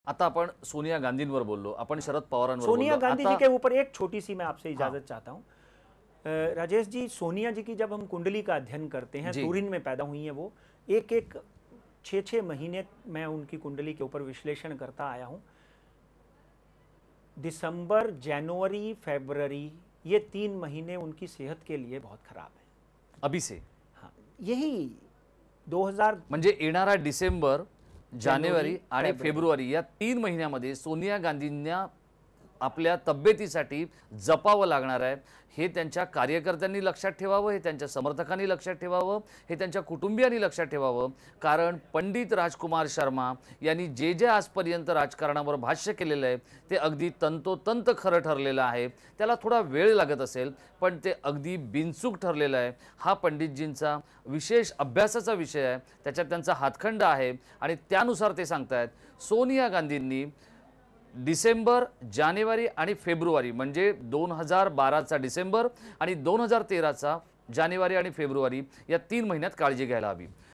आता आपण सोनिया गांधींवर बोललो, आपण शरद पवारांवर सोनिया बोललो। गांधी जी आता के ऊपर एक छोटी सी मैं आपसे इजाजत चाहता हूँ। राजेश जी, सोनिया जी की जब हम कुंडली का अध्ययन करते हैं, जी। तुरिन में पैदा हुई हैं वो, एक एक 6-6 महीने मैं उनकी कुंडली के ऊपर विश्लेषण करता आया हूँ। दिसंबर, जनवरी, फरवरी, ये 3 महीने उनकी सेहत के लिए बहुत खराब है। अभी से हाँ, यही 2000 म्हणजे येणारा डिसेंबर, जानेवारी आणि फेब्रुवारी फेब्रुवारी या 3 महिन्यामध्ये सोनिया गांधींना आपल्या तब्येतीसाठी जपावं लागणार आहे। हे त्यांच्या कार्यकर्त्यांनी लक्षात ठेवावं, हे त्यांच्या समर्थकांनी लक्षात ठेवावं, हे त्यांच्या कुटुंबियांनी लक्षात ठेवावं। कारण पंडित राजकुमार शर्मा यांनी जे जे आजपर्यंत राजकारणावर भाष्य केलेलं आहे ते अगदी तंतोतंत खरं ठरलेलं आहे। त्याला थोडा वेळ लागत असेल, पण ते अगदी बिनचूक ठरलेलं आहे। हा पंडितजींचा विशेष अभ्यासाचा विषय आहे, त्याच्यात त्यांचा हातखंड आहे आणि त्यानुसार ते सांगतायत सोनिया गांधींनी डिसेंबर, जानेवारी आणि फेब्रुवारी म्हणजे 2012चा डिसेंबर आणि 2013चा जानेवारी आणि फेब्रुवारी या 3 महिन्यात काळजी घ्यायला हवी।